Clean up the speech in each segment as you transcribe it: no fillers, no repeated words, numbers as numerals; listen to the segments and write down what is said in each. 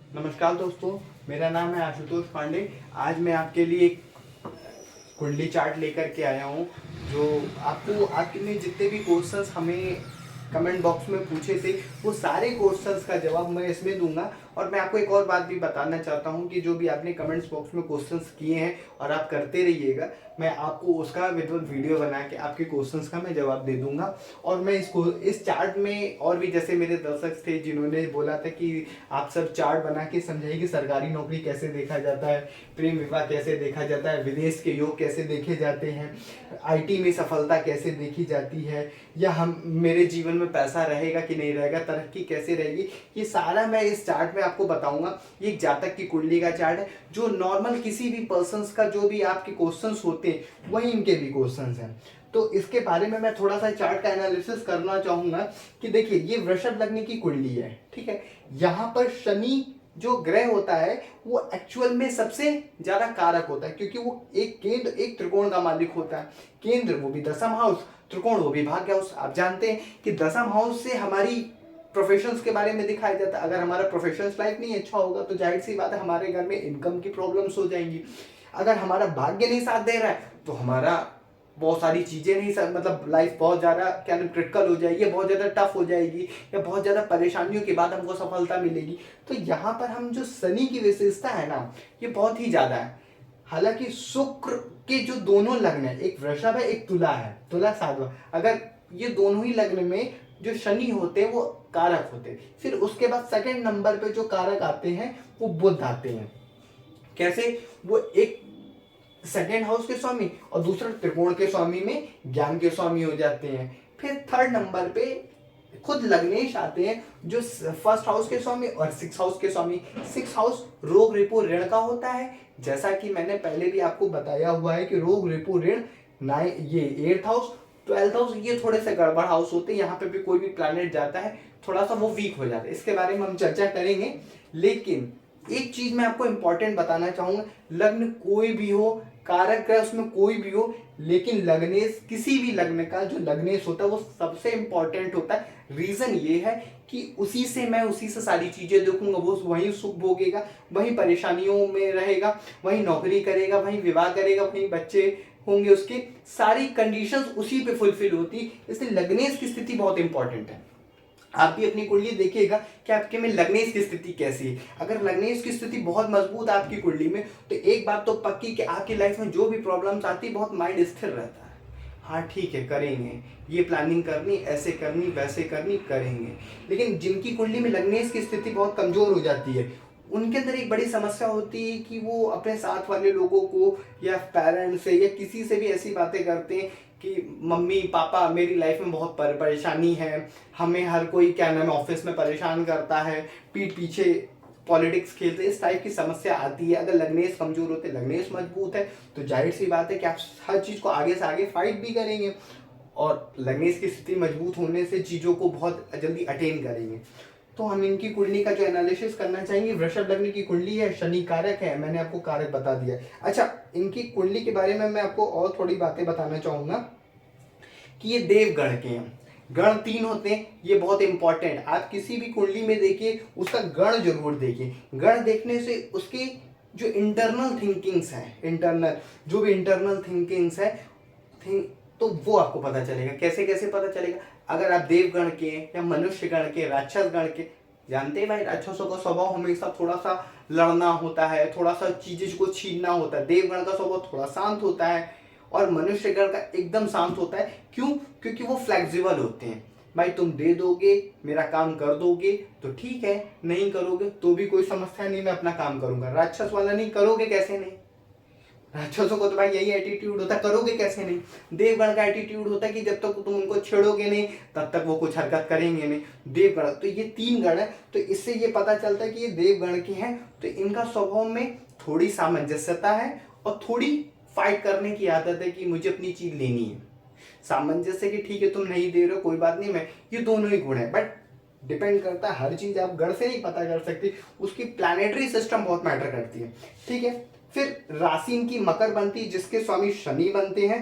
नमस्कार दोस्तों, मेरा नाम है आशुतोष पांडे। आज मैं आपके लिए एक कुंडली चार्ट लेकर के आया हूँ जो आपको आपने जितने भी क्वेश्चंस हमें कमेंट बॉक्स में पूछे थे वो सारे क्वेश्चंस का जवाब मैं इसमें दूंगा। और मैं आपको एक और बात भी बताना चाहता हूँ कि जो भी आपने कमेंट्स बॉक्स में क्वेश्चंस किए हैं और आप करते रहिएगा, मैं आपको उसका विद वीडियो बना के आपके क्वेश्चंस का मैं जवाब दे दूंगा। और मैं इस चार्ट में और भी जैसे मेरे दर्शक थे जिन्होंने बोला था कि आप सब चार्ट बना के समझाइए कि सरकारी नौकरी कैसे देखा जाता है, प्रेम विवाह कैसे देखा जाता है, विदेश के योग कैसे देखे जाते हैं, आईटी में सफलता कैसे देखी जाती है, या हम मेरे जीवन में पैसा रहेगा कि नहीं रहेगा, तरक्की कैसे रहेगी, ये सारा मैं इस चार्ट में आपको बताऊंगा। ये एक जातक की कुंडली का चार्ट है जो नॉर्मल किसी भी पर्सन्स का जो भी आपके क्वेश्चंस होते हैं वही इनके भी क्वेश्चंस हैं। तो इसके बारे में मैं थोड़ा सा चार्ट का एनालिसिस करना चाहूंगा कि देखिए ये वृषभ लग्न की कुंडली है, ठीक है। यहाँ पर शनि जो ग्रह होता है वो एक्चुअल में सबसे ज्यादा कारक होता है क्योंकि वो एक केंद्र एक त्रिकोण का मालिक होता है। केंद्र वो भी दसम हाउस, त्रिकोण वो भी भाग्य हाउस। आप जानते हैं कि दसम हाउस से हमारी प्रोफेशंस के बारे में दिखाया जाता है। अगर हमारा प्रोफेशनल लाइफ नहीं अच्छा होगा तो जाहिर सी बात है हमारे घर में इनकम की प्रॉब्लम्स हो जाएंगी। अगर हमारा भाग्य नहीं साथ दे रहा है तो हमारा बहुत सारी चीजें नहीं मतलब लाइफ बहुत ज्यादा क्या क्रिटिकल हो जाएगी, बहुत ज्यादा टफ हो जाएगी, या बहुत ज्यादा परेशानियों के बाद हमको सफलता मिलेगी। तो यहाँ पर हम जो शनि की विशेषता है ना ये बहुत ही ज्यादा है। हालांकि शुक्र के जो दोनों लग्न है, एक वृषभ है एक तुला है, तुला साधवा, अगर ये दोनों ही लग्न में जो शनि होते हैं वो कारक होते हैं। फिर उसके बाद सेकंड नंबर पे जो कारक आते हैं वो बुध आते हैं। कैसे? वो एक सेकेंड हाउस के स्वामी और दूसरा त्रिकोण के स्वामी में ज्ञान के स्वामी हो जाते हैं। फिर थर्ड नंबर पे खुद लग्नेश आते हैं जो फर्स्ट हाउस के स्वामी और सिक्स हाउस के स्वामी। सिक्स हाउस रोग रिपो ऋण का होता है, जैसा कि मैंने पहले भी आपको बताया हुआ है कि रोग रिपो ऋण ये एट्थ हाउस, ट्वेल्थ हाउस ये थोड़े से गड़बड़ हाउस होते हैं। यहाँ पे भी कोई भी प्लैनेट जाता है थोड़ा सा वो वीक हो जाता है, इसके बारे में हम चर्चा करेंगे। लेकिन एक चीज मैं आपको इंपॉर्टेंट बताना चाहूंगा, लग्न कोई भी हो, कारक ग्रह उसमें कोई भी हो, लेकिन लग्नेश किसी भी लग्न का जो लग्नेश होता है वो सबसे इंपॉर्टेंट होता है। रीजन ये है कि उसी से सारी चीजें देखूंगा, वो वहीं सुख भोगेगा, वहीं परेशानियों में रहेगा, वहीं नौकरी करेगा, वहीं विवाह करेगा, वहीं बच्चे होंगे, उसकी सारी कंडीशंस उसी पे फुलफिल होती। इसलिए लग्नेश की स्थिति बहुत इंपॉर्टेंट है। आप भी अपनी कुंडली देखिएगा कि आपके में लग्नेश की स्थिति कैसी है। अगर लग्नेश की स्थिति बहुत मजबूत है आपकी कुंडली में तो एक बात तो पक्की कि आपकी लाइफ में जो भी प्रॉब्लम्स आती है बहुत माइंड स्थिर रहता है। हाँ ठीक है, करेंगे, ये प्लानिंग करनी, ऐसे करनी, वैसे करनी, करेंगे। लेकिन जिनकी कुंडली में लग्नेश की स्थिति बहुत कमजोर हो जाती है उनके अंदर एक बड़ी समस्या होती है कि वो अपने साथ वाले लोगों को या पेरेंट्स से या किसी से भी ऐसी बातें करते हैं कि मम्मी पापा मेरी लाइफ में बहुत परेशानी है, हमें हर कोई क्या नाम है ऑफिस में परेशान करता है, पीठ पीछे पॉलिटिक्स खेलते, इस टाइप की समस्या आती है। अगर लग्नेश कमजोर होते, लग्नेश मजबूत है तो जाहिर सी बात है कि आप हर चीज को आगे से आगे फाइट भी करेंगे और लग्नेश की स्थिति मजबूत होने से चीजों को बहुत जल्दी अटेन करेंगे। तो हम इनकी कुंडली का जो एनालिसिस करना चाहेंगे, वृषभ लग्न की कुंडली है, शनि कारक है, मैंने आपको कारक बता दिया। अच्छा, इनकी कुंडली के बारे में मैं आपको और थोड़ी बातें बताना चाहूंगा कि ये देवगण के हैं। गण तीन होते हैं, ये बहुत इंपॉर्टेंट। आप किसी भी कुंडली में देखिए उसका गण जरूर देखिए। गण देखने से उसके जो इंटरनल थिंकिंग्स है, इंटरनल थिंकिंग्स है तो वो आपको पता चलेगा। कैसे कैसे पता चलेगा? अगर आप देवगण के या मनुष्य गण के, राक्षस गण के, जानते हैं भाई राक्षसों का स्वभाव हमेशा थोड़ा सा लड़ना होता है, थोड़ा सा चीजें को छीनना होता है। देवगण का स्वभाव थोड़ा शांत होता है और मनुष्य गण का एकदम शांत होता है। क्यों? क्योंकि वो फ्लेक्सिबल होते हैं। भाई तुम दे दोगे, मेरा काम कर दोगे तो ठीक है, नहीं करोगे तो भी कोई समस्या नहीं, मैं अपना काम करूंगा। राक्षस वाला नहीं, करोगे कैसे नहीं। राक्षसों को तो भाई यही एटीट्यूड होता है, करोगे कैसे नहीं। देवगण का एटीट्यूड होता है कि जब तक तुम उनको छेड़ोगे नहीं तब तक वो कुछ हरकत करेंगे नहीं। देवगण तो ये तीन गण है, तो इससे ये पता चलता है कि ये देवगण के हैं। तो इनका स्वभाव में थोड़ी सामंजस्यता है और थोड़ी फाइट करने की आदत है कि मुझे अपनी चीज लेनी है। सामंजस्य की ठीक है तुम नहीं दे रहे हो कोई बात नहीं, मैं, ये दोनों ही गुण है। बट डिपेंड करता है, हर चीज आप गण से नहीं पता कर सकती, उसकी प्लानिटरी सिस्टम बहुत मैटर करती है, ठीक है। फिर राशि इनकी मकर बनती है जिसके स्वामी शनि बनते हैं,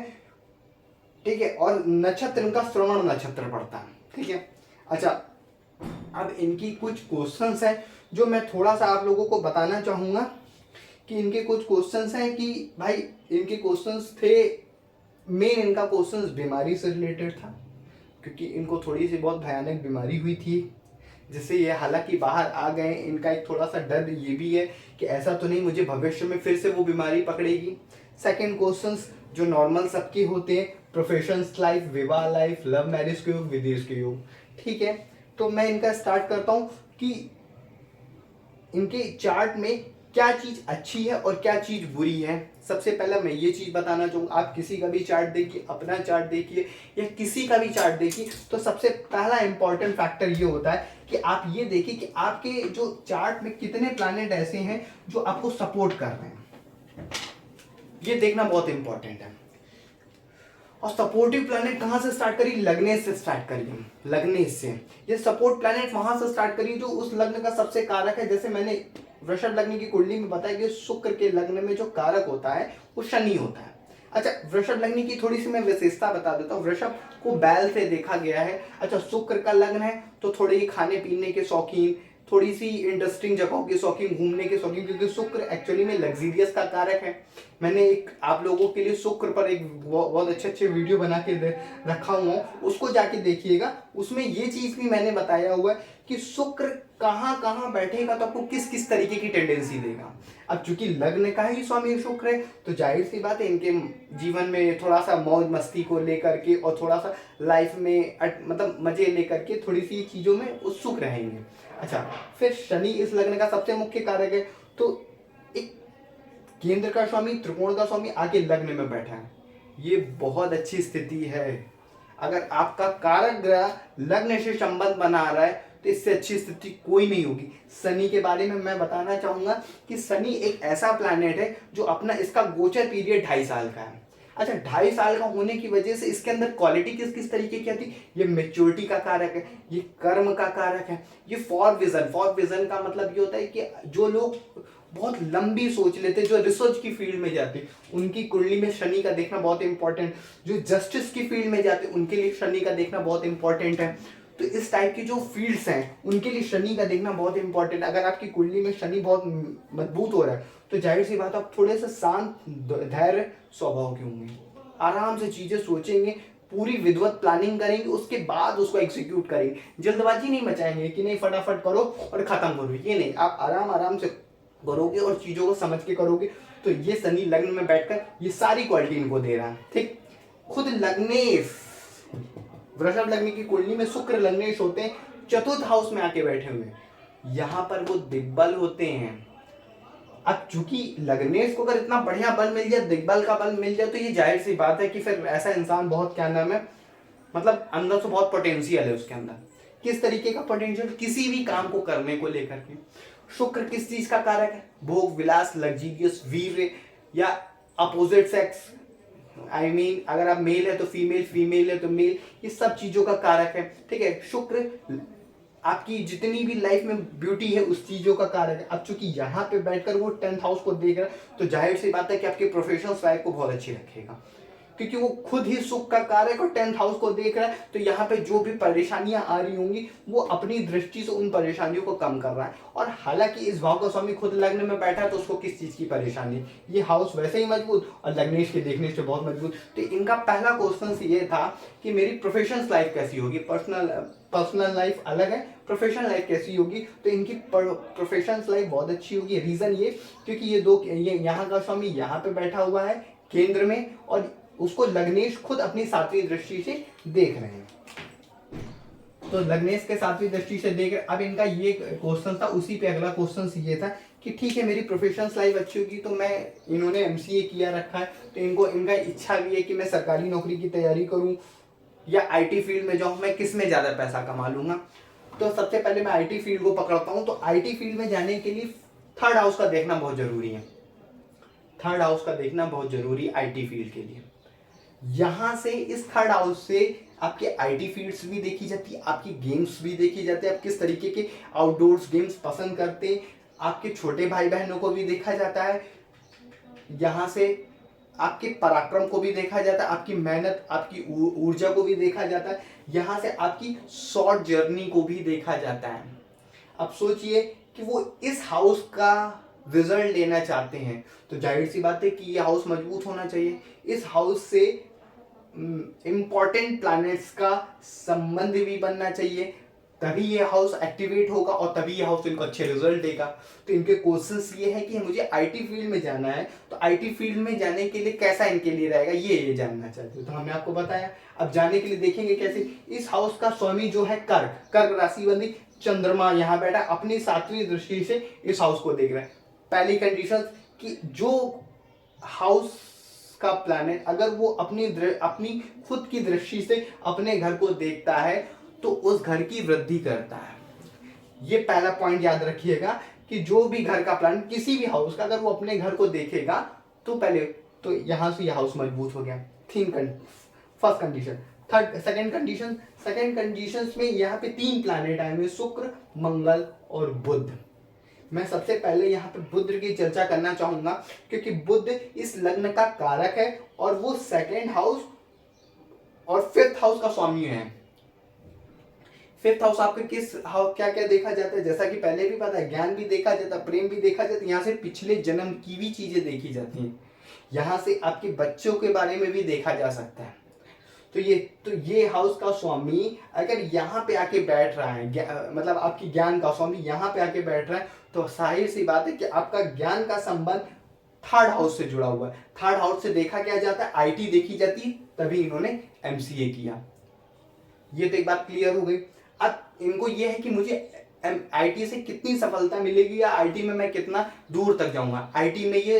ठीक है। और नक्षत्र इनका श्रवण नक्षत्र पड़ता है, ठीक है। अच्छा, अब इनकी कुछ क्वेश्चंस हैं जो मैं थोड़ा सा आप लोगों को बताना चाहूँगा कि इनके कुछ क्वेश्चंस हैं कि भाई इनके क्वेश्चंस थे, मेन इनका क्वेश्चंस बीमारी से रिलेटेड था, क्योंकि इनको थोड़ी सी बहुत भयानक बीमारी हुई थी जिससे ये हालांकि बाहर आ गए। इनका एक थोड़ा सा डर ये भी है कि ऐसा तो नहीं मुझे भविष्य में फिर से वो बीमारी पकड़ेगी। सेकंड क्वेश्चंस जो नॉर्मल सबके होते हैं, प्रोफेशंस लाइफ, विवाह लाइफ, लव मैरिज के योग, विदेश के योग। ठीक है, तो मैं इनका स्टार्ट करता हूँ कि इनके चार्ट में क्या चीज अच्छी है और क्या चीज बुरी है। सबसे पहले मैं ये चीज बताना चाहूंगा, आप किसी का भी चार्ट देखिए, अपना चार्ट देखिए या किसी का भी चार्ट देखिए, तो सबसे पहला इंपॉर्टेंट फैक्टर ये होता है कि आप ये देखिए कि आपके जो चार्ट में कितने प्लैनेट ऐसे हैं जो आपको सपोर्ट कर रहे हैं। ये देखना बहुत इंपॉर्टेंट है। और सपोर्टिव प्लैनेट कहां से स्टार्ट करिए? लग्न से स्टार्ट करिए, लग्न से। ये सपोर्ट प्लैनेट वहां से स्टार्ट करिए जो उस लग्न का सबसे कारक है। जैसे मैंने वृषभ लग्न की कुंडली में बताया कि शुक्र के लग्न में जो कारक होता है वो शनि होता है। अच्छा, वृषभ लग्न की थोड़ी सी मैं विशेषता बता देता हूँ। वृषभ को बैल से देखा गया है। अच्छा, शुक्र का लग्न है तो थोड़े ही खाने पीने के शौकीन, थोड़ी सी इंटरेस्टिंग जगहों के शौकीन, घूमने के शौकीन, क्योंकि शुक्र एक्चुअली में लग्जीरियस का कारक है। मैंने एक आप लोगों के लिए शुक्र पर एक बहुत अच्छे वीडियो बना के रखा हुआ हूँ, उसको जाके देखिएगा। उसमें ये चीज भी मैंने बताया हुआ है कि शुक्र कहाँ कहाँ बैठेगा तो आपको किस किस तरीके की टेंडेंसी देगा। अब चूंकि लग्न का ही स्वामी शुक्र है तो जाहिर सी बात है इनके जीवन में थोड़ा सा मौज मस्ती को लेकर के और थोड़ा सा लाइफ में मतलब मजे लेकर के थोड़ी सी चीजों में उत्सुक रहेंगे। अच्छा, फिर शनि इस लग्न का सबसे मुख्य कारक है, तो एक केंद्र का स्वामी, त्रिकोण का स्वामी आके लग्न में बैठा है, ये बहुत अच्छी स्थिति है। अगर आपका कारक ग्रह लग्न से संबंध बना रहा है तो इससे अच्छी स्थिति कोई नहीं होगी। शनि के बारे में मैं बताना चाहूंगा कि शनि एक ऐसा प्लैनेट है जो अपना इसका गोचर पीरियड 2.5 साल का है। अच्छा, 2.5 साल का होने की वजह से इसके अंदर क्वालिटी किस किस तरीके की आती है? ये मेच्योरिटी का कारक है, ये कर्म का कारक है, ये फॉर विजन का मतलब ये होता है कि जो लोग बहुत लंबी सोच लेते, जो रिसर्च की फील्ड में जाते, उनकी कुंडली में शनि का देखना बहुत इंपॉर्टेंट। जो जस्टिस की फील्ड में जाते उनके लिए शनि का देखना बहुत इंपॉर्टेंट है। तो इस टाइप की जो फील्ड्स हैं उनके लिए शनि का देखना बहुत इंपॉर्टेंट है। अगर आपकी कुंडली में शनि बहुत मजबूत हो रहा है तो जाहिर सी बात आप थोड़े से शांत धैर्य स्वभाव के होंगे, आराम से चीजें सोचेंगे, पूरी विधिवत प्लानिंग करेंगे, उसके बाद उसको एग्जीक्यूट करेंगे। जल्दबाजी नहीं मचाएंगे कि नहीं फटाफट करो और खत्म करो, ये नहीं। आप आराम आराम से करोगे और चीजों को समझ के करोगे। तो ये शनि लग्न में बैठकर ये सारी क्वालिटी इनको दे रहा है। ठीक, खुद लग्नेश, वृषभ लग्न की कुंडली में शुक्र लग्नेश होते हैं, चतुर्थ हाउस में आके बैठे हुए, यहां पर वो दिग्बल होते हैं। अब चूंकि लग्नेश को अगर इतना बढ़िया बल मिल जाए, दिग्बल का बल मिल जाए, तो ये जाहिर सी बात है कि फिर ऐसा इंसान बहुत, क्या नाम है, मतलब अंदर से बहुत पोटेंशियल है उसके अंदर। किस तरीके का पोटेंशियल? किसी भी काम को करने को लेकर के। शुक्र किस चीज का कारक है? भोग विलास, लग्जीरियस, वीर या अपोजिट सेक्स। आई मीन अगर आप मेल है तो फीमेल, फीमेल है तो मेल, ये सब चीजों का कारक है। ठीक है, शुक्र आपकी जितनी भी लाइफ में ब्यूटी है उस चीजों का कारक है। अब चूंकि यहाँ पे बैठकर वो 10th हाउस को देख रहा है तो जाहिर सी बात है कि आपके प्रोफेशनल लाइफ को बहुत अच्छी रखेगा, क्योंकि वो खुद ही सुख का कारक और 10th हाउस को देख रहा है। तो यहाँ पे जो भी परेशानियां आ रही होंगी वो अपनी दृष्टि से उन परेशानियों को कम कर रहा है। और हालांकि इस भाव का स्वामी खुद लग्न में बैठा है तो उसको किस चीज की परेशानी? ये हाउस वैसे ही मजबूत और लग्नेश के देखने से बहुत मजबूत। तो इनका पहला क्वेश्चन ये था कि मेरी प्रोफेशनल लाइफ कैसी होगी। पर्सनल लाइफ अलग है, प्रोफेशनल लाइफ कैसी होगी? तो इनकी प्रोफेशनल लाइफ बहुत अच्छी होगी। रीजन ये क्योंकि ये यहाँ का स्वामी यहाँ पे बैठा हुआ है केंद्र में और उसको लग्नेश खुद अपनी 7वीं दृष्टि से देख रहे हैं। तो लग्नेश के 7वीं दृष्टि से देख रहे। अब इनका ये क्वेश्चन था, उसी पे अगला क्वेश्चन ये था कि ठीक है मेरी प्रोफेशनल लाइफ अच्छी होगी, तो मैं, इन्होंने एमसीए किया रखा है तो इनका इच्छा भी है कि मैं सरकारी नौकरी की तैयारी करूं या आईटी फील्ड में जाऊं, मैं किस में ज्यादा पैसा कमा लूंगा। तो सबसे पहले मैं आईटी फील्ड को पकड़ता हूं। तो आईटी फील्ड में जाने के लिए 3rd हाउस का देखना बहुत जरूरी है। 3rd हाउस का देखना बहुत जरूरी आईटी फील्ड के लिए। यहां से इस 3rd हाउस से आपके आईटी फील्ड्स भी देखी जाती है, आपकी गेम्स भी देखी जाती है, आप किस तरीके के आउटडोर्स गेम्स पसंद करते हैं, आपके छोटे भाई बहनों को भी देखा जाता है। यहां से आपके पराक्रम को भी देखा जाता है, आपकी मेहनत, आपकी ऊर्जा को भी देखा जाता है। यहां से आपकी शॉर्ट जर्नी को भी देखा जाता है। अब सोचिए कि वो इस हाउस का रिजल्ट लेना चाहते हैं, तो जाहिर सी बात है कि ये हाउस मजबूत होना चाहिए। इस हाउस से इम्पॉर्टेंट प्लैनेट्स का संबंध भी बनना चाहिए, तभी ये हाउस एक्टिवेट होगा और तभी ये हाउस इनको अच्छे रिजल्ट देगा। तो इनके क्वेश्चंस ये है कि मुझे आईटी फील्ड में जाना है, तो आईटी फील्ड में जाने के लिए कैसा इनके लिए रहेगा ये जानना चाहते हो, तो हमने आपको बताया। अब जाने के लिए देखेंगे कैसे। इस हाउस का स्वामी जो है कर्क, कर्क राशि बंदी चंद्रमा यहाँ बैठा अपनी 7वीं दृष्टि से इस हाउस को देख रहा है। पहली कंडीशन कि जो हाउस का प्लैनेट अगर वो अपनी खुद की दृष्टि से अपने घर को देखता है तो उस घर की वृद्धि करता है। ये पहला पॉइंट याद रखिएगा कि जो भी घर का प्लान किसी भी हाउस का अगर वो अपने घर को देखेगा तो पहले तो यहां से यह हाउस मजबूत हो गया। First condition. सेकंड कंडीशन में यहाँ पे 3 प्लैनेट आए हुए, शुक्र, मंगल और बुध। मैं सबसे पहले यहाँ पे बुध की चर्चा करना चाहूंगा क्योंकि बुध इस लग्न का कारक है और वो 2nd हाउस और 5th हाउस का स्वामी है। 5th हाउस आपके किस हाउस क्या क्या देखा जाता है, जैसा कि पहले भी पता है, ज्ञान भी देखा जाता है, प्रेम भी देखा जाता है, यहाँ से पिछले जन्म की भी चीजें देखी जाती हैं, यहाँ से आपके बच्चों के बारे में भी देखा जा सकता है। तो ये हाउस का स्वामी अगर यहाँ पे आके बैठ रहा है, मतलब आपकी ज्ञान का स्वामी यहाँ पे आके बैठ रहा है, तो जाहिर सी बात है कि आपका ज्ञान का संबंध 3rd हाउस से जुड़ा हुआ है। 3rd हाउस से देखा क्या जाता है, आईटी देखी जाती है, तभी इन्होंने एमसीए किया। ये तो एक बात क्लियर हो गई। अब इनको ये है कि मुझे आईटी से कितनी सफलता मिलेगी या आईटी में मैं कितना दूर तक जाऊंगा। आईटी में ये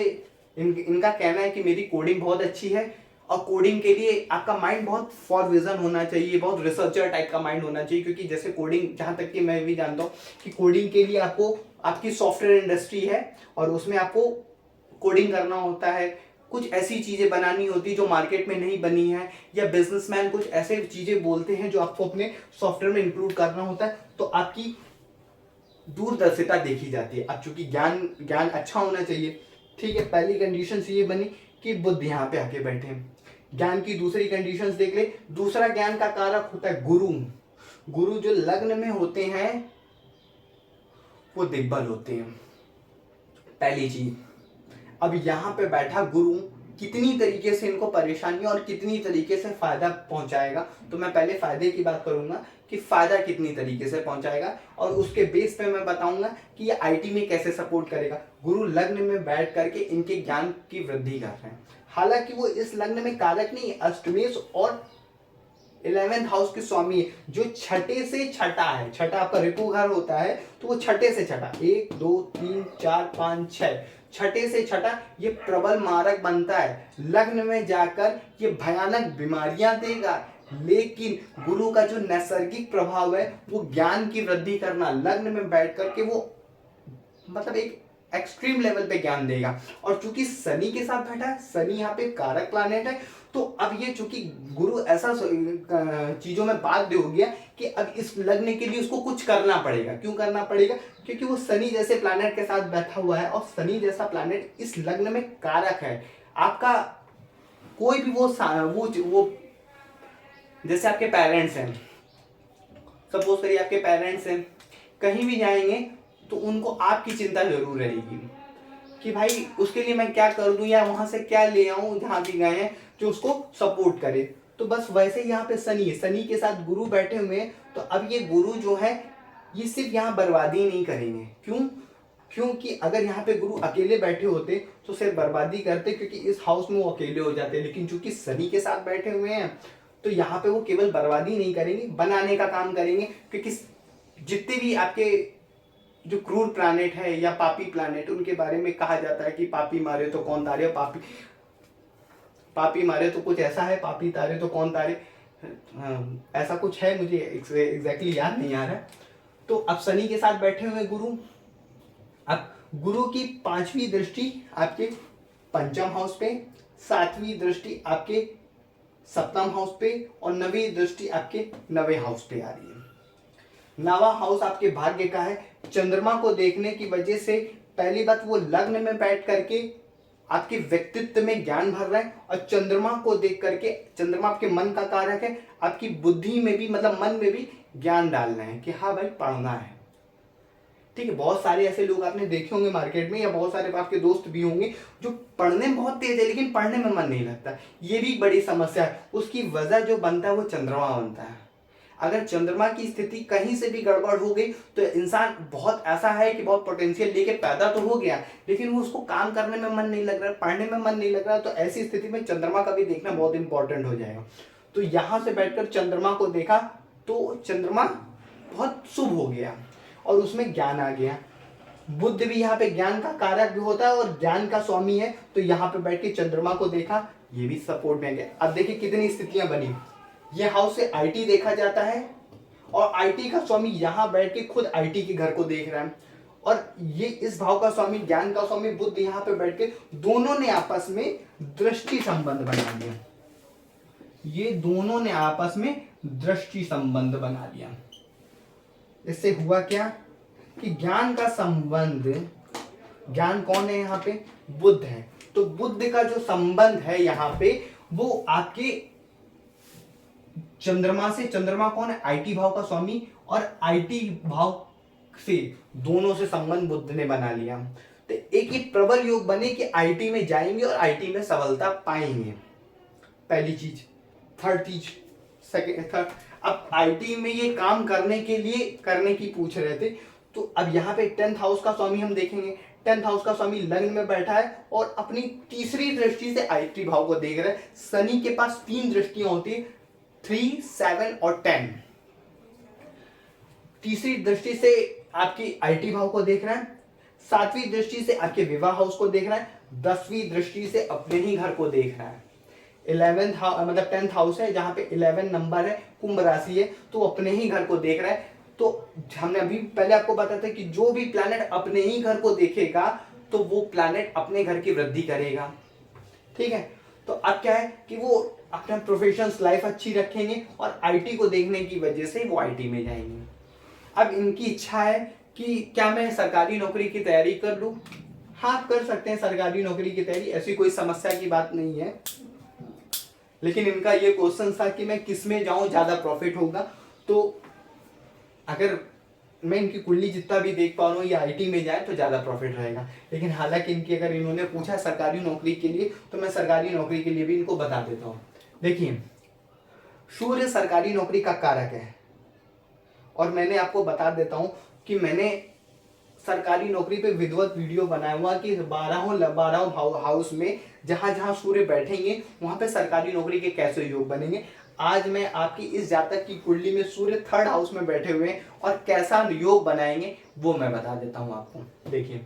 इनका कहना है कि मेरी कोडिंग बहुत अच्छी है और कोडिंग के लिए आपका माइंड बहुत फॉर विजन होना चाहिए, बहुत रिसर्चर टाइप का माइंड होना चाहिए, क्योंकि जैसे कोडिंग जहां तक कि मैं भी जानता हूँ कि कोडिंग के लिए आपको आपकी सॉफ्टवेयर इंडस्ट्री है और उसमें आपको कोडिंग करना होता है, कुछ ऐसी चीजें बनानी होती है जो मार्केट में नहीं बनी है, या बिजनेसमैन कुछ ऐसे चीजें बोलते हैं जो आपको अपने सॉफ्टवेयर में इंक्लूड करना होता है, तो आपकी दूरदर्शिता देखी जाती है। अब चूंकि ज्ञान अच्छा होना चाहिए, ठीक है। पहली कंडीशन ये बनी कि बुध यहाँ पे आके बैठे हैं। ज्ञान की दूसरी कंडीशन देख ले। दूसरा ज्ञान का कारक होता है गुरु। गुरु जो लग्न में होते हैं वो दिग्बल होते हैं, पहली चीज। अब यहाँ पे बैठा गुरु कितनी तरीके से इनको परेशानी और कितनी तरीके से फायदा पहुंचाएगा, तो मैं पहले फायदे की बात करूंगा कि फायदा कितनी तरीके से पहुंचाएगा और उसके बेस पे मैं बताऊंगा कि ये आईटी में कैसे सपोर्ट करेगा। गुरु लग्न में बैठ करके इनके ज्ञान की वृद्धि कर रहे हैं, हालांकि वो इस लग्न में कारक नहीं, अष्टमेश और 11th हाउस के स्वामी है, जो छठे से छठा है। छठा आपका रिपु घर होता है, तो वो छठे से छठा, 1 2 3 4 5 6, छठे से छठा ये प्रबल मारक बनता है। लग्न में जाकर ये भयानक बीमारियां देगा, लेकिन गुरु का जो नैसर्गिक प्रभाव है वो ज्ञान की वृद्धि करना, लग्न में बैठ करके वो मतलब एक एक्सट्रीम लेवल पे ज्ञान देगा। और चूंकि शनि के साथ बैठा है, शनि यहाँ पे कारक प्लैनेट है, तो अब ये चूंकि गुरु ऐसा चीजों में बाध्य हो गया कि अब इस लग्न के लिए उसको कुछ करना पड़ेगा। क्यों करना पड़ेगा? क्योंकि वो शनि जैसे प्लैनेट के साथ बैठा हुआ है और शनि जैसा प्लैनेट इस लग्न में कारक है। आपका कोई भी वो जैसे आपके पेरेंट्स हैं, सपोज करिए आपके पेरेंट्स हैं, कहीं भी जाएंगे तो उनको आपकी चिंता जरूर रहेगी कि भाई उसके लिए मैं क्या कर दूं या वहां से क्या ले आऊं, जहां भी गए हैं जो उसको सपोर्ट करे। तो बस वैसे ही यहाँ पे शनि के साथ गुरु बैठे हुए हैं, तो अब ये गुरु जो है ये सिर्फ यहाँ बर्बादी नहीं करेंगे। क्यों? क्योंकि अगर यहाँ पे गुरु अकेले बैठे होते तो सिर्फ बर्बादी करते, क्योंकि इस हाउस में वो अकेले हो जाते, लेकिन चूंकि शनि के साथ बैठे हुए हैं तो यहाँ पे वो केवल बर्बादी नहीं करेंगे, बनाने का काम करेंगे। क्योंकि जितने भी आपके जो क्रूर प्लैनेट है या पापी प्लैनेट, उनके बारे में कहा जाता है कि पापी मारे तो कौन तारे, पापी मारे तो कुछ ऐसा है, पापी तारे तो कौन तारे, ऐसा कुछ है, मुझे एग्जैक्टली याद नहीं आ रहा। तो अब शनि के साथ बैठे हुए गुरु, अब गुरु की 5वीं दृष्टि आपके 5म हाउस पे, 7वीं दृष्टि आपके 7म हाउस पे और 9वीं दृष्टि आपके 9वें हाउस पे आ रही है। 9वां हाउस आपके भाग्य का है। चंद्रमा को देखने की वजह से पहली बात वो लग्न में बैठ करके आपके व्यक्तित्व में ज्ञान भर रहा है, और चंद्रमा को देख करके, चंद्रमा आपके मन का कारक है, आपकी बुद्धि में भी मतलब मन में भी ज्ञान डालना है कि हाँ भाई पढ़ना है। ठीक है, बहुत सारे ऐसे लोग आपने देखे होंगे मार्केट में, या बहुत सारे आपके दोस्त भी होंगे जो पढ़ने में बहुत तेज है लेकिन पढ़ने में मन नहीं लगता। ये भी बड़ी समस्या है। उसकी वजह जो बनता है वो चंद्रमा बनता है। अगर चंद्रमा की स्थिति कहीं से भी गड़बड़ हो गई तो इंसान बहुत ऐसा है कि बहुत पोटेंशियल लेके पैदा तो हो गया, लेकिन वो उसको काम करने में मन नहीं लग रहा, पढ़ने में मन नहीं लग रहा, तो ऐसी स्थिति में चंद्रमा का भी देखना बहुत इंपॉर्टेंट हो जाएगा। तो यहाँ से बैठकर चंद्रमा को देखा तो चंद्रमा बहुत शुभ हो गया और उसमें ज्ञान आ गया। बुद्ध भी यहाँ पे ज्ञान का कारक भी होता है और ज्ञान का स्वामी है, तो यहाँ पे बैठ के चंद्रमा को देखा, ये भी सपोर्ट में गया। अब देखिए कितनी स्थितियां बनी। ये हाउस से आईटी देखा जाता है और आईटी का स्वामी यहाँ बैठ के खुद आईटी के घर को देख रहा है, और ये इस भाव का स्वामी, ज्ञान का स्वामी बुद्ध यहाँ पे बैठ के दोनों ने आपस में दृष्टि संबंध बना लिया। ये दोनों ने आपस में दृष्टि संबंध बना लिया। इससे हुआ क्या कि ज्ञान का संबंध, ज्ञान कौन है यहाँ पे? बुद्ध है। तो बुद्ध का जो संबंध है यहाँ पे वो आपके चंद्रमा से, चंद्रमा कौन है? आईटी भाव का स्वामी, और आईटी भाव से दोनों से संबंध बुद्ध ने बना लिया। तो एक ही प्रबल योग बने कि आईटी में जाएंगे और आईटी में सफलता पाएंगे। पहली चीज। थर्ड चीज, सेकंड, थर्ड, अब आईटी में ये काम करने के लिए करने की पूछ रहे थे, तो अब यहाँ पे 10th हाउस का स्वामी हम देखेंगे। 10th हाउस का स्वामी लग्न में बैठा है और अपनी तीसरी दृष्टि से आईटी भाव को देख रहा है। शनि के पास 3 दृष्टियां होती है, 3, 7 और 10। तीसरी दृष्टि से आपकी आईटी भाव को देख रहा है, 7वीं दृष्टि से आपके विवाह हाउस को देख रहा है, 10वीं दृष्टि से अपने ही घर को देख रहा है। 11th मतलब 10th हाउस है जहां पे 11 नंबर है, कुंभ राशि है, तो अपने ही घर को देख रहा है। तो हमने अभी पहले आपको बताया था कि जो भी प्लैनेट अपने ही घर को देखेगा तो वो प्लैनेट अपने घर की वृद्धि करेगा। ठीक है, तो अब क्या है कि वो अपना प्रोफेशनल लाइफ अच्छी रखेंगे और आईटी को देखने की वजह से वो आईटी में जाएंगे। अब इनकी इच्छा है कि क्या मैं सरकारी नौकरी की तैयारी कर लूं? हाँ, कर सकते हैं सरकारी नौकरी की तैयारी, ऐसी कोई समस्या की बात नहीं है। लेकिन इनका ये क्वेश्चन था कि मैं किस में जाऊं ज्यादा प्रॉफिट होगा। तो अगर मैं इनकी कुंडली जितना भी देख पा रहा हूँ, ये आईटी में जाए तो ज्यादा प्रॉफिट रहेगा। लेकिन हालांकि इनकी अगर इन्होंने पूछा सरकारी नौकरी के लिए, तो मैं सरकारी नौकरी के लिए भी इनको बता देता हूँ। देखिए, सूर्य सरकारी नौकरी का कारक है, और मैंने आपको बता देता हूँ कि मैंने सरकारी नौकरी पे विधिवत वीडियो बनाया हुआ कि 12 हाउस में जहां जहां सूर्य बैठेंगे वहां पे सरकारी नौकरी के कैसे योग बनेंगे। आज मैं आपकी इस जातक की कुंडली में सूर्य 3rd हाउस में बैठे हुए हैं और कैसा योग बनाएंगे वो मैं बता देता हूं आपको। देखिए,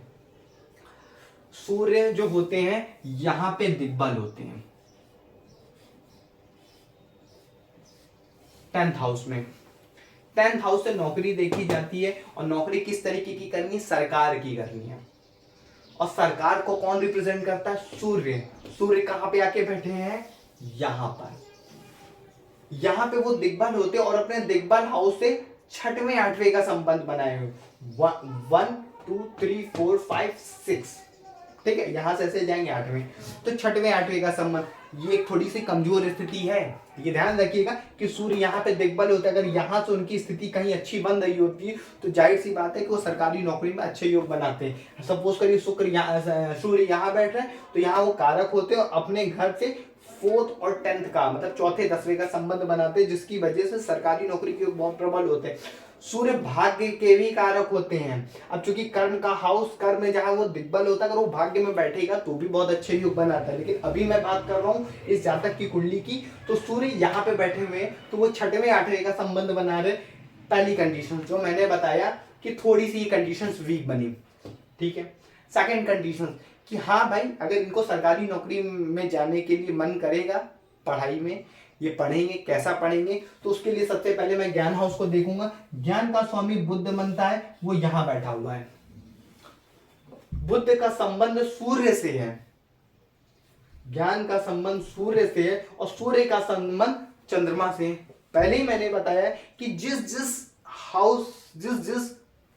सूर्य जो होते हैं यहां पे दिग्बल होते हैं 10th हाउस में। 10th हाउस से नौकरी देखी जाती है, और नौकरी किस तरीके की करनी है? सरकार की करनी है। और सरकार को कौन रिप्रेजेंट करता है? सूर्य। सूर्य कहां पे आके बैठे हैं? यहां पर। यहां पे वो दिग्बल होते हैं और अपने दिग्बल हाउस से 6वें 8वें का संबंध बनाए हुए 1 2 3 4 5 6। ठीक है, यहां से ऐसे जाएंगे 8वें, तो 6वें 8वें का संबंध, ये थोड़ी सी कमजोर स्थिति है। ये ध्यान रखिएगा कि सूर्य यहाँ पे दिग्बल होता है। अगर यहाँ से उनकी स्थिति कहीं अच्छी बन रही होती है तो जाहिर सी बात है कि वो सरकारी नौकरी में अच्छे योग बनाते हैं। सपोज करिए सूर्य यहाँ बैठ रहे हैं, तो यहाँ वो कारक होते हैं और अपने घर से 4th और 10th का मतलब 4थे 10वें का संबंध बनाते हैं, जिसकी वजह से सरकारी नौकरी के बहुत प्रबल होते हैं। सूर्य भाग्य के भी कारक होते हैं। अब चूंकि कर्म का हाउस, कर्म में जहां वो दिग्बल होता है, अगर वो भाग्य में बैठेगा तो भी बहुत अच्छे योग बनाता है। लेकिन अभी मैं बात कर रहा हूँ इस जातक की कुंडली की, तो सूर्य यहाँ पे बैठे हुए हैं तो वो 6वें 8वें का संबंध बना रहे। पहली कंडीशन जो मैंने बताया कि थोड़ी सी कंडीशन वीक बनी। ठीक है, सेकेंड कंडीशन कि हाँ भाई, अगर इनको सरकारी नौकरी में जाने के लिए मन करेगा, पढ़ाई में ये पढ़ेंगे, कैसा पढ़ेंगे? तो उसके लिए सबसे पहले मैं ज्ञान हाउस को देखूंगा। ज्ञान का स्वामी बुद्ध बनता है, वो यहां बैठा हुआ है। बुद्ध का संबंध सूर्य से है, ज्ञान का संबंध सूर्य से है, और सूर्य का संबंध चंद्रमा से है। पहले ही मैंने बताया कि जिस जिस हाउस, जिस जिस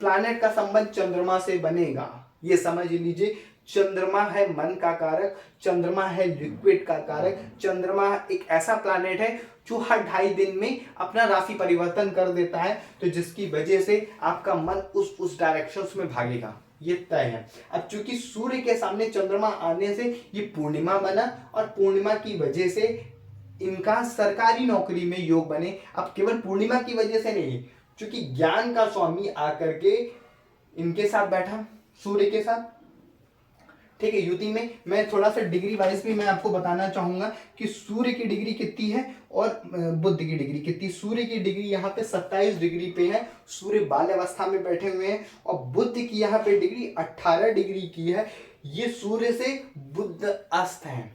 प्लैनेट का संबंध चंद्रमा से बनेगा, ये समझ लीजिए चंद्रमा है मन का कारक, चंद्रमा है लिक्विड का कारक, चंद्रमा एक ऐसा प्लैनेट है जो हर 2.5 दिन में अपना राशि परिवर्तन कर देता है, तो जिसकी वजह से आपका मन उस डायरेक्शन में भागेगा, ये तय है। अब चूंकि सूर्य के सामने चंद्रमा आने से ये पूर्णिमा बना, और पूर्णिमा की वजह से इनका सरकारी नौकरी में योग बने। अब केवल पूर्णिमा की वजह से नहीं, क्योंकि ज्ञान का स्वामी आकर के इनके साथ बैठा, सूर्य के साथ, ठीक है। युति में मैं थोड़ा सा डिग्री वाइज भी मैं आपको बताना चाहूंगा कि सूर्य की डिग्री कितनी है और बुध की डिग्री कितनी। सूर्य की डिग्री यहाँ पे 27 डिग्री पे है, सूर्य बाल्य अवस्था में बैठे हुए हैं, और बुध की यहाँ पे डिग्री 18 डिग्री की है। ये सूर्य से बुध अस्त है।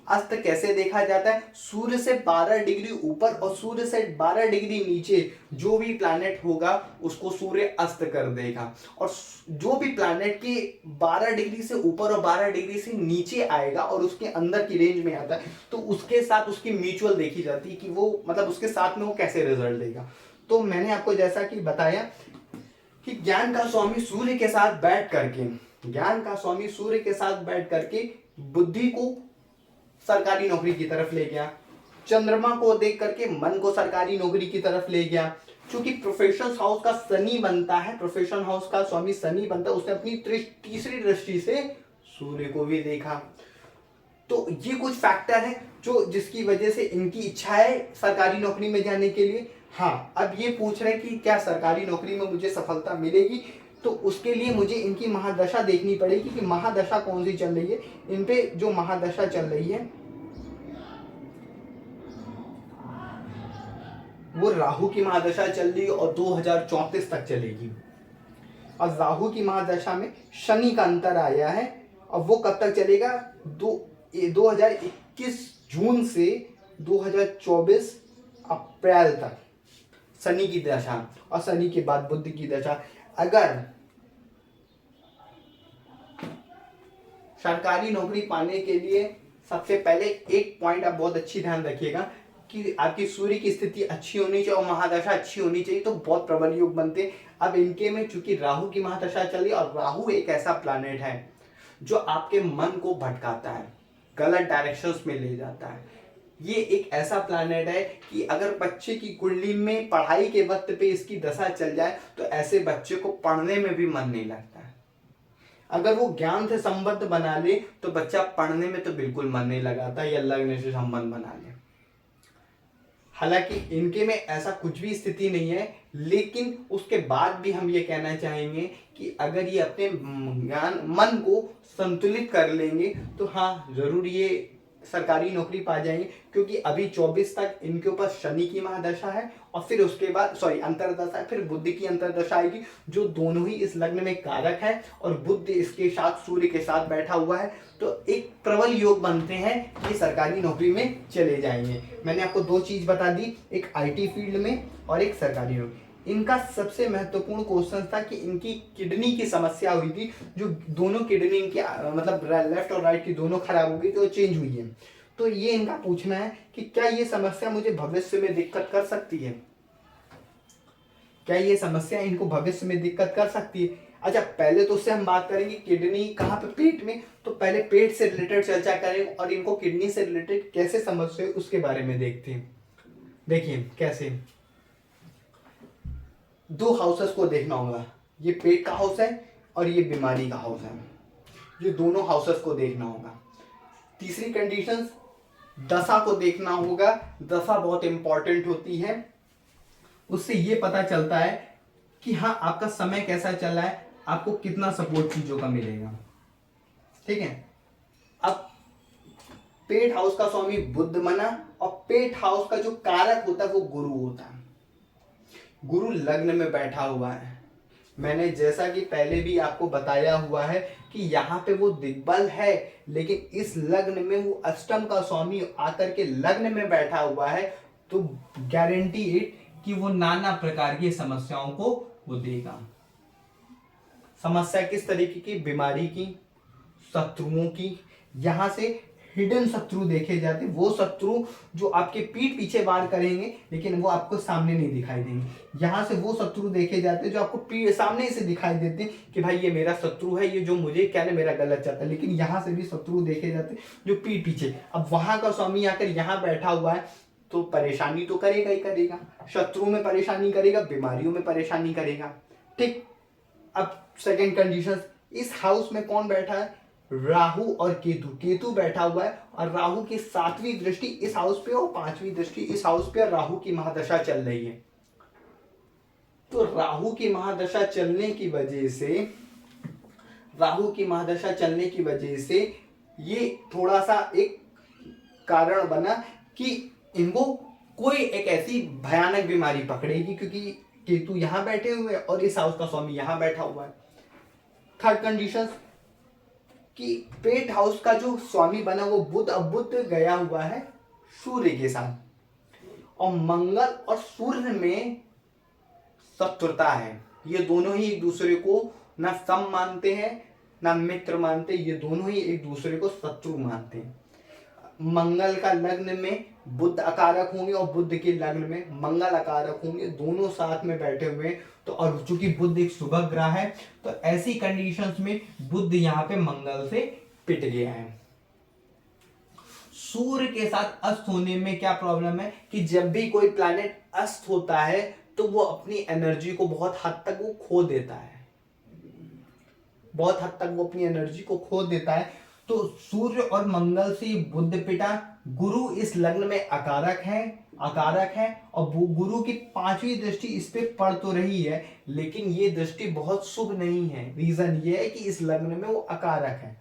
अस्त कैसे देखा जाता है? सूर्य से 12 डिग्री ऊपर और सूर्य से 12 डिग्री नीचे जो भी प्लैनेट होगा उसको सूर्य अस्त कर देगा, और जो भी प्लैनेट के 12 डिग्री से ऊपर और 12 डिग्री से नीचे आएगा और उसके अंदर की रेंज में आता है, तो उसके साथ उसकी म्यूचुअल देखी जाती है कि वो मतलब उसके साथ में वो कैसे रिजल्ट देगा। तो मैंने आपको जैसा कि बताया कि ज्ञान का स्वामी सूर्य के साथ बैठ करके, ज्ञान का स्वामी सूर्य के साथ बैठ करके बुद्धि को सरकारी नौकरी की तरफ ले गया, चंद्रमा को देख करके मन को सरकारी नौकरी की तरफ ले गया। क्योंकि प्रोफेशन हाउस का शनि बनता है, प्रोफेशन हाउस का स्वामी शनि बनता है, उसने अपनी तीसरी दृष्टि से सूर्य को भी देखा। तो ये कुछ फैक्टर है जो जिसकी वजह से इनकी इच्छा है सरकारी नौकरी में जाने के लिए। हाँ, अब ये पूछ रहे कि क्या सरकारी नौकरी में मुझे सफलता मिलेगी, तो उसके लिए मुझे इनकी महादशा देखनी पड़ेगी कि महादशा कौन सी चल रही है। इन पे जो महादशा चल रही है वो राहु की महादशा चल रही है और 2034 तक चलेगी। और राहु की महादशा में शनि का अंतर आया है, और वो कब तक चलेगा? 2021 जून से 2024 अप्रैल तक शनि की दशा, और शनि के बाद बुध की दशा। अगर सरकारी नौकरी पाने के लिए सबसे पहले एक पॉइंट आप बहुत अच्छी ध्यान रखिएगा कि आपकी सूर्य की स्थिति अच्छी होनी चाहिए और महादशा अच्छी होनी चाहिए, तो बहुत प्रबल योग बनते। अब इनके में चूंकि राहु की महादशा चली, और राहु एक ऐसा प्लैनेट है जो आपके मन को भटकाता है, गलत डायरेक्शंस में ले जाता है। ये एक ऐसा प्लैनेट है कि अगर बच्चे की कुंडली में पढ़ाई के वक्त पे इसकी दशा चल जाए तो ऐसे बच्चे को पढ़ने में भी मन नहीं लगता है। अगर वो ज्ञान से संबंध बना ले तो बच्चा पढ़ने में तो बिल्कुल मन नहीं लगाता, या लग्न से संबंध बना ले। हालांकि इनके में ऐसा कुछ भी स्थिति नहीं है, लेकिन उसके बाद भी हम ये कहना चाहेंगे कि अगर ये अपने ज्ञान मन को संतुलित कर लेंगे तो हाँ जरूर ये सरकारी नौकरी पा जाएंगे। क्योंकि अभी 24 तक इनके ऊपर शनि की महादशा है, और फिर उसके बाद अंतरदशा है, फिर बुध की अंतरदशा आएगी, जो दोनों ही इस लग्न में कारक है, और बुध इसके साथ सूर्य के साथ बैठा हुआ है। तो एक प्रबल योग बनते हैं कि सरकारी नौकरी में चले जाएंगे। मैंने आपको 2 चीज बता दी, एक IT फील्ड में और एक सरकारी नौकरी। इनका सबसे महत्वपूर्ण क्वेश्चन था कि इनकी किडनी की समस्या हुई थी, जो दोनों किडनी इनकी मतलब लेफ्ट और राइट की दोनों खराब हो गई, तो चेंज हुई है। तो ये इनका पूछना है कि क्या ये समस्या मुझे भविष्य में दिक्कत कर सकती है, क्या ये समस्या इनको भविष्य में दिक्कत कर सकती है। अच्छा, पहले तो उससे हम बात करेंगे किडनी कहाँ पे, पेट में। तो पहले पेट से रिलेटेड चर्चा करें और इनको किडनी से रिलेटेड कैसे समस्या है उसके बारे में देखते हैं। देखिए कैसे, 2 हाउसेस को देखना होगा, ये पेट का हाउस है और ये बीमारी का हाउस है, ये दोनों हाउसेस को देखना होगा। तीसरी कंडीशन, दशा को देखना होगा। दशा बहुत इंपॉर्टेंट होती है, उससे ये पता चलता है कि हाँ आपका समय कैसा चल रहा है, आपको कितना सपोर्ट चीजों का मिलेगा, ठीक है। अब पेट हाउस का स्वामी बुध बना, और पेट हाउस का जो कारक होता है वो गुरु होता है। गुरु लग्न में बैठा हुआ है। मैंने जैसा कि पहले भी आपको बताया हुआ है कि यहाँ पे वो दिग्बल है, लेकिन इस लग्न में वो अष्टम का स्वामी आकर के लग्न में बैठा हुआ है, तो गारंटी इट कि वो नाना प्रकार की समस्याओं को वो देगा। समस्या किस तरीके की? बीमारी की, शत्रुओं की, यहाँ से हिडन शत्रु देखे जाते हैं, वो शत्रु जो आपके पीठ पीछे वार करेंगे लेकिन वो आपको सामने नहीं दिखाई देंगे। यहाँ से वो शत्रु देखे जाते हैं जो आपको सामने से दिखाई देते हैं कि भाई ये मेरा शत्रु है, ये जो मुझे क्या है मेरा गलत चाहता है, लेकिन यहाँ से भी शत्रु देखे जाते हैं जो पीठ पीछे। अब वहां का स्वामी आकर यहाँ बैठा हुआ है तो परेशानी तो करेगा ही करेगा, शत्रु में परेशानी करेगा, बीमारियों में परेशानी करेगा। ठीक, अब सेकेंड कंडीशन, इस हाउस में कौन बैठा है? राहु और केतु। केतु बैठा हुआ है और राहु की 7वीं दृष्टि इस हाउस पे और 5वीं दृष्टि इस हाउस पे, राहु की महादशा चल रही है। तो राहु की महादशा चलने की वजह से, राहु की महादशा चलने की वजह से ये थोड़ा सा एक कारण बना कि इनको कोई एक ऐसी भयानक बीमारी पकड़ेगी, क्योंकि केतु यहां बैठे हुए और इस हाउस का स्वामी यहां बैठा हुआ है। थर्ड कंडीशन कि पेट हाउस का जो स्वामी बना वो बुध, अब बुध गया हुआ है सूर्य के साथ, और मंगल और सूर्य में शत्रुता है। ये दोनों ही एक दूसरे को ना सम मानते हैं ना मित्र मानते, ये दोनों ही एक दूसरे को शत्रु मानते हैं। मंगल का लग्न में बुध अकारक होंगे और बुध के लग्न में मंगल अकारक होंगे, दोनों साथ में बैठे हुए। तो और चूंकि बुध एक शुभ ग्रह है तो ऐसी कंडीशंस में बुध यहाँ पे मंगल से पिट गया है। सूर्य के साथ अस्त होने में क्या प्रॉब्लम है कि जब भी कोई प्लैनेट अस्त होता है तो वो अपनी एनर्जी को बहुत हद तक वो खो देता है, बहुत हद तक वो अपनी एनर्जी को खो देता है। तो सूर्य और मंगल से बुध पिटा, गुरु इस लग्न में अकारक है और गुरु की 5वीं दृष्टि इस पे पड़ तो रही है लेकिन ये दृष्टि बहुत शुभ नहीं है। रीजन ये है कि इस लग्न में वो अकारक है।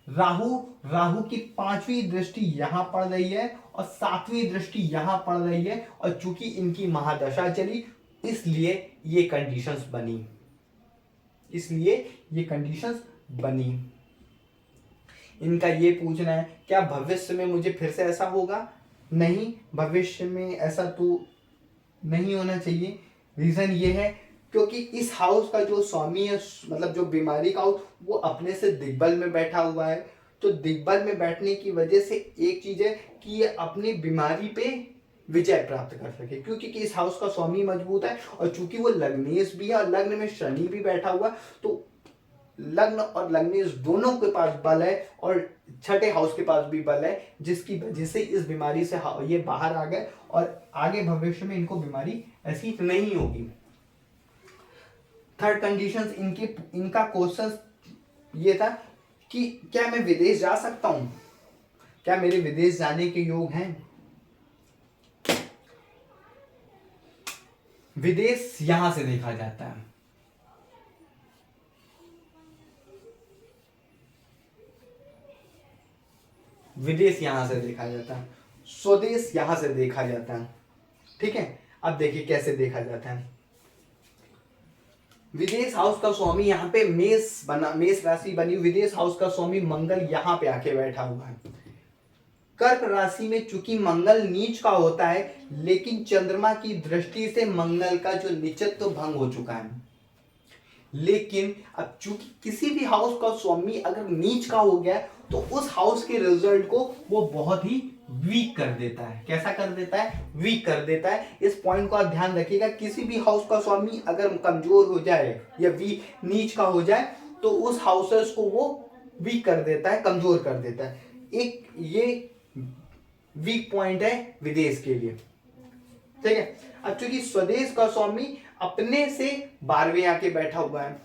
राहु की 5वीं दृष्टि यहां पड़ रही है और 7वीं दृष्टि यहां पड़ रही है, और चूंकि इनकी महादशा चली इसलिए ये कंडीशंस बनी। इनका ये पूछना है क्या भविष्य में मुझे फिर से ऐसा होगा? नहीं, भविष्य में ऐसा तो नहीं होना चाहिए। रीजन ये है क्योंकि इस हाउस का जो स्वामी है, मतलब जो बीमारी का हाउस, वो अपने से दिग्बल में बैठा हुआ है। तो दिग्बल में बैठने की वजह से एक चीज है कि ये अपनी बीमारी पे विजय प्राप्त कर सके, क्योंकि इस हाउस का स्वामी मजबूत है और चूंकि वो लग्नेश भी है और लग्न में शनि भी बैठा हुआ, तो लग्न और लग्नेश दोनों के पास बल है और छठे हाउस के पास भी बल है, जिसकी वजह से इस बीमारी से ये बाहर आ गए और आगे भविष्य में इनको बीमारी ऐसी नहीं होगी। थर्ड कंडीशन इनका क्वेश्चन ये था कि क्या मैं विदेश जा सकता हूं, क्या मेरे विदेश जाने के योग हैं? विदेश यहां से देखा जाता है, विदेश यहां से देखा जाता है, स्वदेश यहां से देखा जाता है। ठीक है, अब देखिए कैसे देखा जाता है। विदेश हाउस का स्वामी यहाँ पे मेष राशि बनी, विदेश हाउस का स्वामी मंगल यहाँ पे आके बैठा हुआ है। कर्क राशि में चूंकि मंगल नीच का होता है लेकिन चंद्रमा की दृष्टि से मंगल का जो नीचत्व भंग हो चुका है, लेकिन अब चूंकि किसी भी हाउस का स्वामी अगर नीच का हो गया तो उस हाउस के रिजल्ट को वो बहुत ही वीक कर देता है। कैसा कर देता है? वीक कर देता है। इस पॉइंट को आप ध्यान रखिएगा, किसी भी हाउस का स्वामी अगर कमजोर हो जाए या नीच का हो जाए तो उस हाउसेस को वो वीक कर देता है, कमजोर कर देता है। एक ये वीक पॉइंट है विदेश के लिए। ठीक है, अब चूंकि स्वदेश का स्वामी अपने से 12वें आके बैठा हुआ है,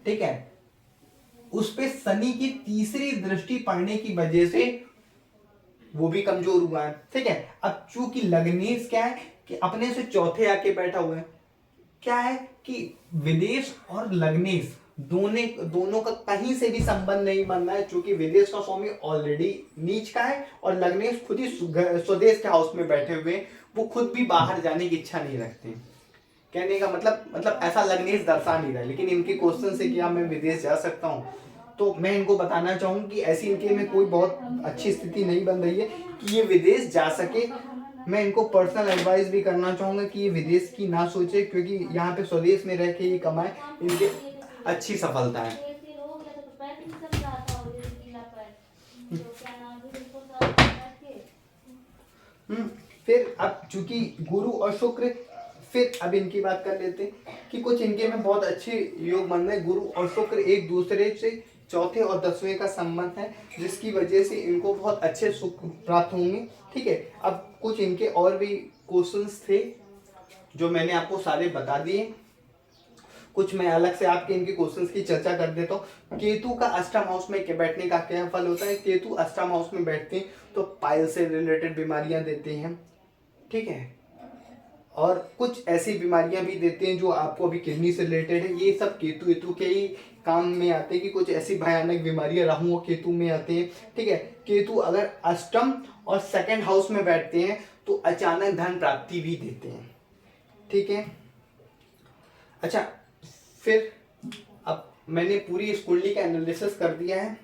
ठीक है, उस पे शनि की 3री दृष्टि पड़ने की वजह से वो भी कमजोर हुआ है। ठीक है, अब चूंकि लग्नेश क्या है कि अपने से चौथे आके बैठा हुआ है, क्या है कि विदेश और लग्नेश दोनों का कहीं से भी संबंध नहीं बन रहा है, चूंकि विदेश का स्वामी ऑलरेडी नीच का है और लग्नेश खुद ही स्वदेश के हाउस में बैठे हुए, वो खुद भी बाहर जाने की इच्छा नहीं रखते। कहने का मतलब ऐसा लग्नेश दर्शा नहीं रहा, लेकिन इनके क्वेश्चन से क्या मैं विदेश जा सकता हूँ, तो मैं इनको बताना चाहूंगा कि ऐसी इनके में कोई बहुत अच्छी स्थिति नहीं बन रही है कि ये विदेश जा सके। मैं इनको पर्सनल एडवाइस भी करना चाहूंगा कि ये विदेश की ना सोचे, क्योंकि यहाँ पे स्वदेश में रह के ये कमाए, इनके अच्छी सफलता है। फिर अब चूंकि गुरु और शुक्र, फिर अब इनकी बात कर लेते हैं कि कुछ इनके में बहुत अच्छे योग बन रहे हैं। गुरु और शुक्र एक दूसरे से चौथे और 10वें का संबंध है, जिसकी वजह से इनको बहुत अच्छे सुख प्राप्त होंगे। ठीक है, अब कुछ इनके और भी क्वेश्चंस थे जो मैंने आपको सारे बता दिए। कुछ मैं अलग से आपके इनके क्वेश्चंस की चर्चा कर देता हूँ। केतु का अष्टम हाउस में बैठने का क्या फल होता है? केतु अष्टम हाउस में बैठते हैं तो पाइल से रिलेटेड बीमारियां देते हैं। ठीक है, और कुछ ऐसी बीमारियां भी देते हैं जो आपको अभी किडनी से रिलेटेड है। ये सब केतु के ही काम में आते हैं कि कुछ ऐसी भयानक बीमारियां राहु और केतु में आते हैं। ठीक है, केतु अगर अष्टम और सेकंड हाउस में बैठते हैं तो अचानक धन प्राप्ति भी देते हैं। ठीक है, अच्छा, फिर अब मैंने पूरी इस कुंडली का एनालिसिस कर दिया है,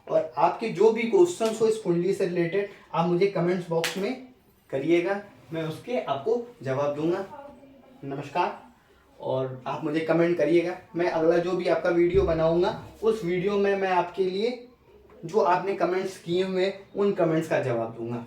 और आपके जो भी क्वेश्चंस हो इस कुंडली से रिलेटेड आप मुझे कमेंट्स बॉक्स में करिएगा, मैं उसके आपको जवाब दूंगा। नमस्कार, और आप मुझे कमेंट करिएगा। मैं अगला जो भी आपका वीडियो बनाऊंगा उस वीडियो में मैं आपके लिए जो आपने कमेंट्स किए हुए उन कमेंट्स का जवाब दूंगा।